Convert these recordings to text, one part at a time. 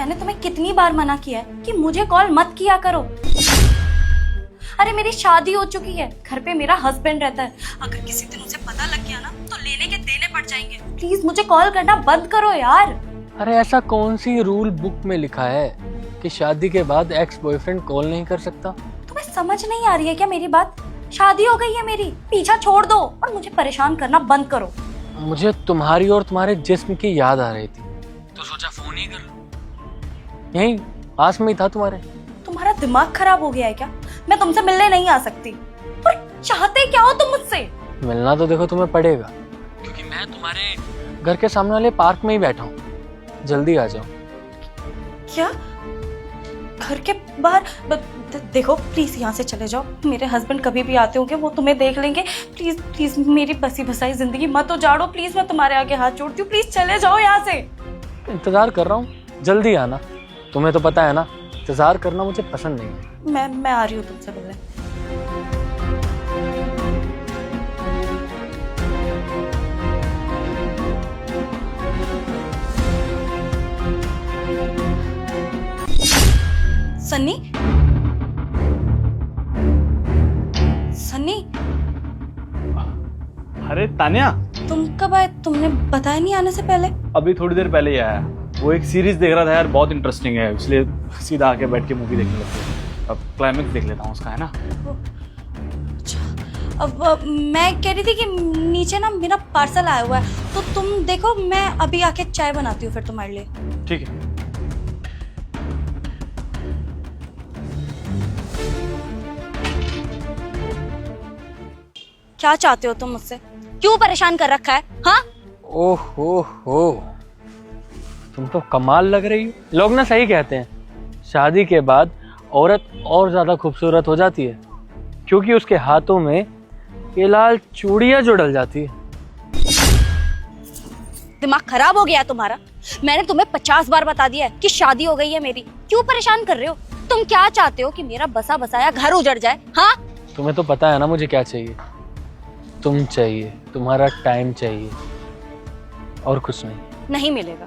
मैंने तुम्हें कितनी बार मना किया है कि मुझे कॉल मत किया करो। अरे मेरी शादी हो चुकी है, घर पे मेरा हस्बैंड रहता है। अगर किसी दिन उसे पता लग गया ना तो लेने के देने पड़ जाएंगे। प्लीज मुझे कॉल करना बंद करो यार। अरे ऐसा कौन सी रूल बुक में लिखा है कि शादी के बाद एक्स बॉयफ्रेंड कॉल नहीं कर सकता? तुम्हें समझ नहीं आ रही है क्या मेरी बात? शादी हो गई है मेरी, पीछा छोड़ दो और मुझे परेशान करना बंद करो। मुझे तुम्हारी और तुम्हारे जिस्म की याद आ रही थी तो सोचा फोन ही कर लूं। यहीं पास में ही था तुम्हारे। तुम्हारा दिमाग खराब हो गया है क्या? मैं तुमसे मिलने नहीं आ सकती। पर चाहते क्या हो तुम मुझसे? मिलना तो देखो तुम्हें पड़ेगा, क्योंकि मैं तुम्हारे घर के सामने वाले पार्क में ही बैठा हूँ। जल्दी आ जाओ। क्या? घर के बाहर? देखो प्लीज यहाँ से चले जाओ। मेरे हस्बैंड कभी भी आते होंगे, वो तुम्हें देख लेंगे। प्लीज प्लीज मेरी बसी बसाई जिंदगी मत उजाड़ो। प्लीज मैं तुम्हारे आगे हाथ जोड़ती हूँ, प्लीज चले जाओ यहाँ से। इंतजार कर रहा हूँ, जल्दी आना। तुम्हें तो पता है ना, इंतजार करना मुझे पसंद नहीं है। मैं आ रही हूँ तुमसे मिलने। सन्नी, सन्नी, अरे तान्या, तुम कब आए? तुमने बताया नहीं आने से पहले? अभी थोड़ी देर पहले ही आया। वो एक सीरीज देख रहा था यार, बहुत इंटरेस्टिंग है, इसलिए सीधा आके बैठ के मूवी देखने लग गया। अब क्लाइमेक्स देख लेता हूँ उसका, है ना। अच्छा, अब मैं कह रही थी कि नीचे ना मेरा पार्सल आया हुआ है, तो तुम देखो, मैं अभी आके चाय बनाती हूँ फिर तुम्हारे लिए। ठीक है। क्या चाहते हो तुम मुझसे? क्यों परेशान कर रखा है? हाँ? ओहो हो, तुम तो कमाल लग रही हो। लोग ना सही कहते हैं, शादी के बाद औरत और ज्यादा खूबसूरत हो जाती है, क्योंकि उसके हाथों में ये लाल चूड़ियां जो डल जाती है। दिमाग खराब हो गया तुम्हारा? मैंने तुम्हें 50 बार बता दिया है कि शादी हो गई है मेरी। क्यों परेशान कर रहे हो? तुम क्या चाहते हो कि मेरा बसा बसाया घर उजड़ जाए? हाँ? तुम्हें तो पता है ना मुझे क्या चाहिए। तुम चाहिए, तुम्हारा टाइम चाहिए, और कुछ नहीं। नहीं मिलेगा,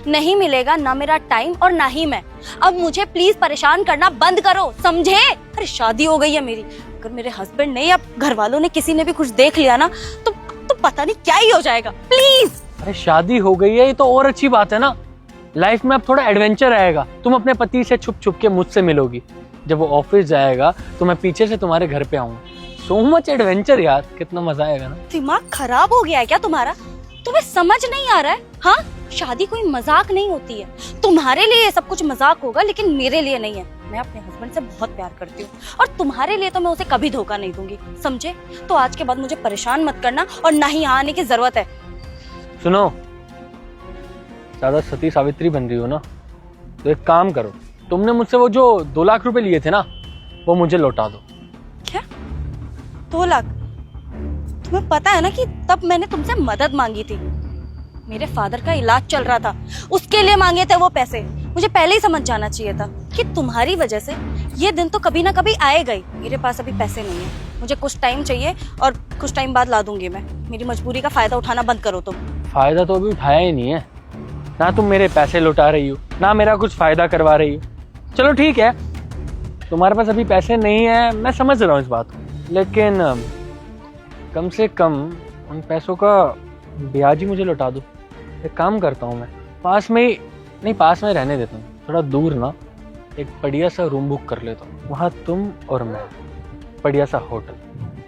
नहीं मिलेगा, ना मेरा टाइम और ना ही मैं। अब मुझे प्लीज परेशान करना बंद करो, समझे? अरे शादी हो गई है मेरी, अगर मेरे हस्बैंड ने या घर वालों ने किसी ने भी कुछ देख लिया ना तो पता नहीं क्या ही हो जाएगा। प्लीज। अरे शादी हो गई है ये तो और अच्छी बात है ना। लाइफ में अब थोड़ा एडवेंचर आएगा। तुम अपने पति से छुप छुप के मुझसे मिलोगी, जब वो ऑफिस जाएगा तो मैं पीछे से तुम्हारे घर पे आऊंगा। सो मच एडवेंचर यार, कितना मजा आएगा ना। दिमाग खराब हो गया है क्या तुम्हारा? तुम्हें समझ नहीं आ रहा है? हाँ, शादी कोई मजाक नहीं होती है। तुम्हारे लिए ये सब कुछ मजाक होगा, लेकिन मेरे लिए नहीं है। मैं अपने हस्बैंड से बहुत प्यार करती हूँ और तुम्हारे लिए तो मैं उसे कभी धोखा नहीं दूंगी, समझे? तो आज के बाद मुझे परेशान मत करना और ना ही यहाँ आने की जरूरत है। सुनो, ज्यादा सती सावित्री बन रही हो ना, तो एक काम करो, तुमने मुझसे वो जो 2 लाख रुपए लिए थे ना, वो मुझे लौटा दो। क्या? 2 लाख? तुम्हें पता है ना कि तब मैंने तुमसे मदद मांगी थी। मेरे फादर का इलाज चल रहा था, उसके लिए मांगे थे वो पैसे। मुझे पहले ही समझ जाना चाहिए था कि तुम्हारी वजह से ये दिन तो कभी ना कभी आएगा ही। मेरे पास अभी पैसे नहीं है, मुझे कुछ टाइम चाहिए और कुछ टाइम बाद ला दूंगी मैं। मेरी मजबूरी का फायदा उठाना बंद करो तुम। फायदा तो अभी उठाया ही नहीं है ना। तुम मेरे पैसे लौटा रही हो ना मेरा कुछ फायदा करवा रही हो। चलो ठीक है, तुम्हारे पास अभी पैसे नहीं है, मैं समझ रहा हूँ इस बात को, लेकिन कम से कम उन पैसों का ब्याज ही मुझे लौटा दो। एक काम करता हूँ, मैं पास में ही नहीं, पास में रहने देता हूँ, थोड़ा दूर ना एक बढ़िया सा रूम बुक कर लेता हूँ। वहाँ तुम और मैं, बढ़िया सा होटल,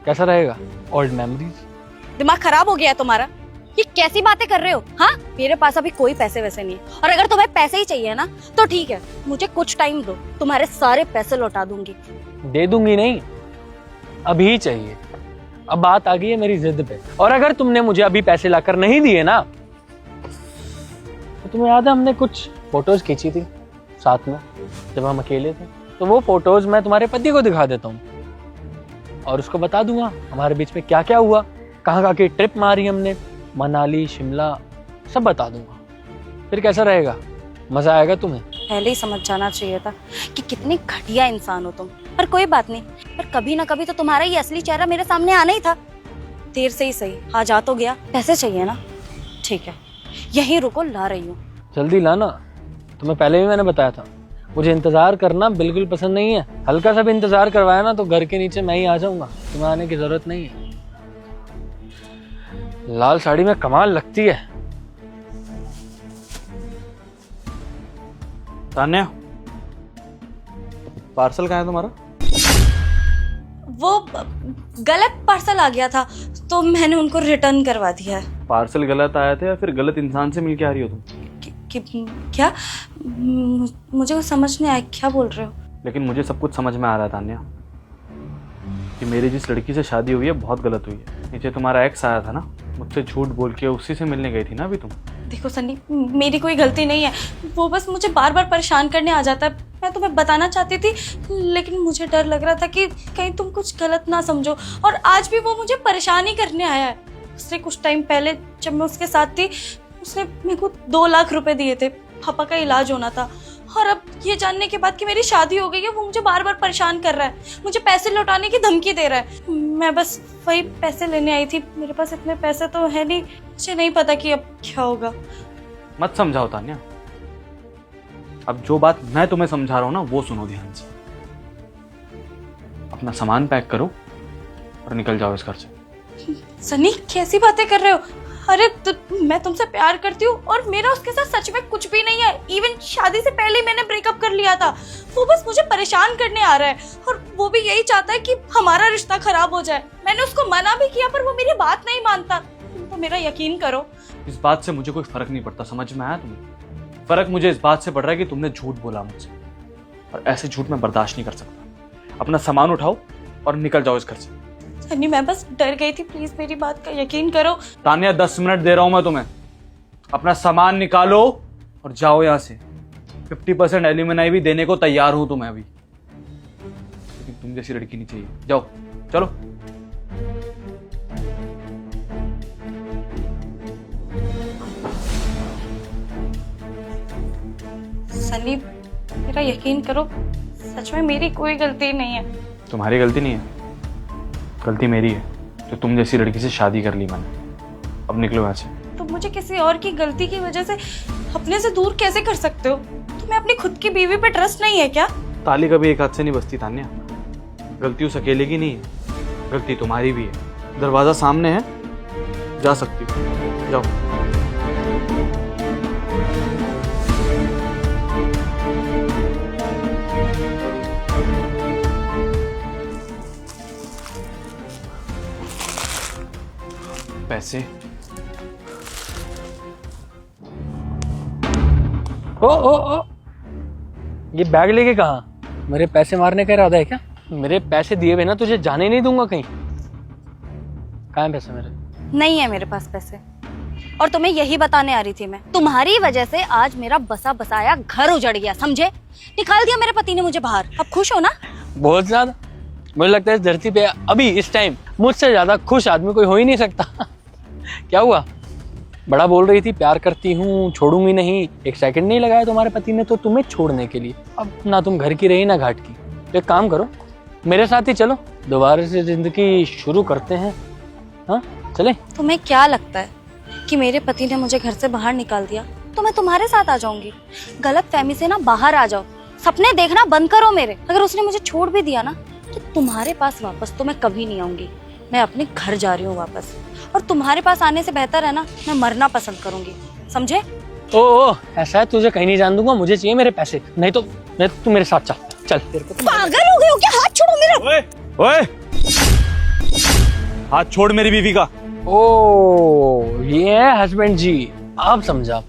कैसा रहेगा? Old memories. दिमाग खराब हो गया है तुम्हारा? ये कैसी बातें कर रहे हो? हाँ, मेरे पास अभी कोई पैसे वैसे नहीं है, और अगर तुम्हें पैसे ही चाहिए ना तो ठीक है, मुझे कुछ टाइम दो, तुम्हारे सारे पैसे लौटा दूंगी। दे दूंगी नहीं, अभी चाहिए। अब बात आ गई है मेरी जिद पे, और अगर तुमने मुझे अभी पैसे लाकर नहीं दिए ना, तो तुम्हें याद है हमने कुछ फोटोज खींची थी साथ में जब हम अकेले थे, तो वो फोटोज मैं तुम्हारे पति को दिखा देता हूँ और उसको बता दूंगा हमारे बीच में क्या क्या हुआ, कहाँ कहाँ की ट्रिप मारी हमने, मनाली, शिमला, सब बता दूंगा। फिर कैसा रहेगा? मजा आएगा तुम्हें? पहले ही समझ जाना चाहिए था कि कितनी घटिया इंसान हो तुम। पर कोई बात नहीं, पर कभी ना कभी तो तुम्हारा ये असली चेहरा मेरे सामने आना ही था। देर से ही सही, आ जा तो गया। पैसे चाहिए ना? ठीक है, यहीं रुको, ला रही हूँ। जल्दी लाना, तुम्हें पहले भी मैंने बताया था, मुझे इंतजार करना बिल्कुल पसंद नहीं है। हल्का सा भी इंतजार करवाया ना तो घर के नीचे मैं ही आ जाऊंगा, तुम्हें आने की जरूरत नहीं है। लाल साड़ी में कमाल लगती है। तान्या, पार्सल कहाँ है तुम्हारा? वो गलत पार्सल आ गया था तो मैंने उनको रिटर्न करवा दिया है। पार्सल गलत आया था या फिर गलत इंसान से मिलके आ रही हो तुम? क्या? मुझे कुछ समझ नहीं आया, क्या बोल रहे हो? लेकिन मुझे सब कुछ समझ में आ रहा है तान्या, कि मेरी जिस लड़की से शादी हुई है बहुत गलत हुई है। नीचे तुम्हारा एक्स आया था ना, मुझसे झूठ बोल के उसी से मिलने गई थी ना अभी तुम। देखो सन्नी, मेरी कोई गलती नहीं है, वो बस मुझे बार बार परेशान करने आ जाता है। मैं तुम्हें बताना चाहती थी लेकिन मुझे डर लग रहा था कि कहीं तुम कुछ गलत ना समझो, और आज भी वो मुझे परेशान ही करने आया है। उसने कुछ टाइम पहले जब मैं उसके साथ थी, उसने मेरे को 2 लाख रुपए दिए थे, पापा का इलाज होना था, और अब ये जानने के बाद कि मेरी शादी हो गई है वो मुझे बार बार परेशान कर रहा है, मुझे पैसे लौटाने की धमकी दे रहा है। मैं बस वही पैसे लेने आई थी, मेरे पास इतने पैसे तो है नहीं, मुझे नहीं पता कि अब क्या होगा। मत समझाओ तान्या, अब जो बात मैं तुम्हें समझा रहा हूँ ना वो सुनो ध्यान से। अपना सामान पैक करो और निकल जाओ इस घर से। सनी, कैसी बातें कर रहे हो? अरे मैं तुमसे प्यार करती हूँ और मेरा उसके साथ सच में कुछ भी नहीं है। इवन शादी से पहले ही मैंने ब्रेकअप कर लिया था। वो बस मुझे परेशान करने आ रहा है और वो भी यही चाहता है कि हमारा रिश्ता खराब हो जाए। मैंने उसको मना भी किया पर वो मेरी बात नहीं मानता। तुम तो मेरा यकीन करो। इस बात से मुझे कोई फर्क नहीं पड़ता, समझ में आया तुम्हें? फर्क मुझे इस बात से पड़ रहा है कि तुमने झूठ बोला मुझसे, और ऐसे झूठ मैं बर्दाश्त नहीं कर सकता। अपना सामान उठाओ और निकल जाओ इस घर से। सनी, मैं बस डर गई थी, प्लीज मेरी बात का यकीन करो। तान्या 10 मिनट दे रहा हूं मैं तुम्हें, अपना सामान निकालो और जाओ यहां से। 50% एल्यूमिनाई भी देने को तैयार हूं तुम्हें अभी, लेकिन तुम जैसी लड़की नहीं चाहिए। जाओ, चलो। सनी, मेरा यकीन करो, सच में मेरी कोई गलती नहीं है। तुम्हारी गलती नहीं है, गलती मेरी है, तो तुम जैसी लड़की से शादी कर ली मैंने। अब निकलो यहाँ से। तुम मुझे किसी और की गलती की वजह से अपने से दूर कैसे कर सकते हो? तुम्हें अपनी खुद की बीवी पे ट्रस्ट नहीं है क्या? ताली कभी एक हाथ से नहीं बजती तान्या। गलती उस अकेले की नहीं है, गलती तुम्हारी भी है। दरवाजा सामने है, जा सकती हो, जाओ। पैसे? ओ ये बैग लेके कहाँ? मेरे पैसे मारने का इरादा है क्या? मेरे पैसे दिए बिना तुझे जाने नहीं दूंगा कहीं। कहाँ है पैसे मेरे? नहीं है मेरे पास पैसे, और तुम्हें यही बताने आ रही थी मैं। तुम्हारी वजह से आज मेरा बसा बसाया घर उजड़ गया, समझे? निकाल दिया मेरे पति ने मुझे बाहर। अब खुश हो ना? बहुत ज्यादा। मुझे लगता है इस धरती पे अभी इस टाइम मुझसे ज्यादा खुश आदमी कोई हो ही नहीं सकता। क्या हुआ? बड़ा बोल रही थी प्यार करती हूँ, छोड़ूंगी नहीं। एक सेकंड नहीं लगाया तुम्हारे पति ने तो तुम्हें छोड़ने के लिए। अब ना तुम घर की रही ना घाट की। तो एक काम करो, मेरे साथ ही चलो, दोबारा से जिंदगी शुरू करते हैं। हाँ चले? तुम्हें क्या लगता है कि मेरे पति ने मुझे घर से बाहर निकाल दिया तो मैं तुम्हारे साथ आ जाऊंगी? गलत फहमी से ना बाहर आ जाओ, सपने देखना बंद करो मेरे। अगर उसने मुझे छोड़ भी दिया ना तो तुम्हारे पास वापस तो मैं कभी नहीं आऊंगी। मैं अपने घर जा रही हूँ वापस, और तुम्हारे पास आने से बेहतर है ना मैं मरना पसंद करूंगी, समझे? ओ ऐसा है, तुझे कहीं नहीं जान दूंगा। मुझे चाहिए मेरे पैसे, नहीं तो तू मेरे साथ चल। चल तेरे को पागल हो गए हो क्या? हाथ छोड़ो मेरा। ओए, हाथ छोड़ मेरी बीवी का। ओ ये है हस्बैंड जी, आप समझा।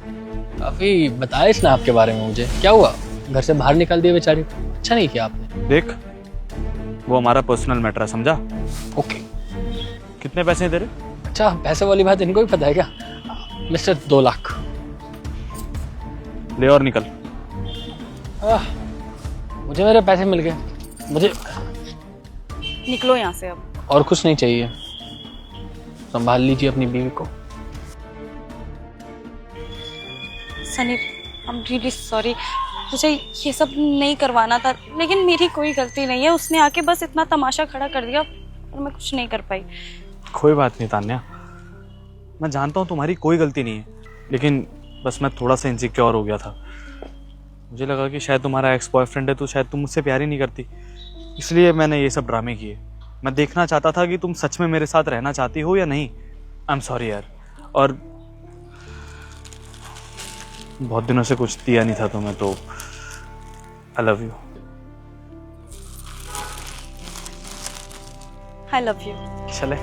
काफी बताया इसने आपके बारे में मुझे। क्या हुआ? घर से बाहर निकाल दिया बेचारी को। अच्छा नहीं किया आपने। देख, वो हमारा पर्सनल मैटर है, समझा? ओके। कितने पैसे हैं तेरे? अच्छा, पैसे वाली बात इनको भी पता है क्या? मिस्टर 2 लाख। ले और निकल। मुझे मेरे पैसे मिल गए। मुझे निकलो यहाँ से अब। और कुछ नहीं चाहिए। संभाल लीजिए अपनी बीवी को। Sunny, I am really sorry, मुझे ये सब नहीं करवाना था, लेकिन मेरी कोई गलती नहीं है। उसने आके बस इतना तमाशा खड़ा कर दिया और मैं कुछ नहीं कर पाई। कोई बात नहीं तान्या, मैं जानता हूँ तुम्हारी कोई गलती नहीं है, लेकिन बस मैं थोड़ा सा इनसिक्योर हो गया था। मुझे लगा कि शायद तुम्हारा एक्स बॉयफ्रेंड है तो शायद तुम मुझसे प्यार ही नहीं करती, इसलिए मैंने ये सब ड्रामे किए। मैं देखना चाहता था कि तुम सच में मेरे साथ रहना चाहती हो या नहीं। आई एम सॉरी यार, और बहुत दिनों से कुछ दिया नहीं था तुम्हें, तो I love you. I love you. चले।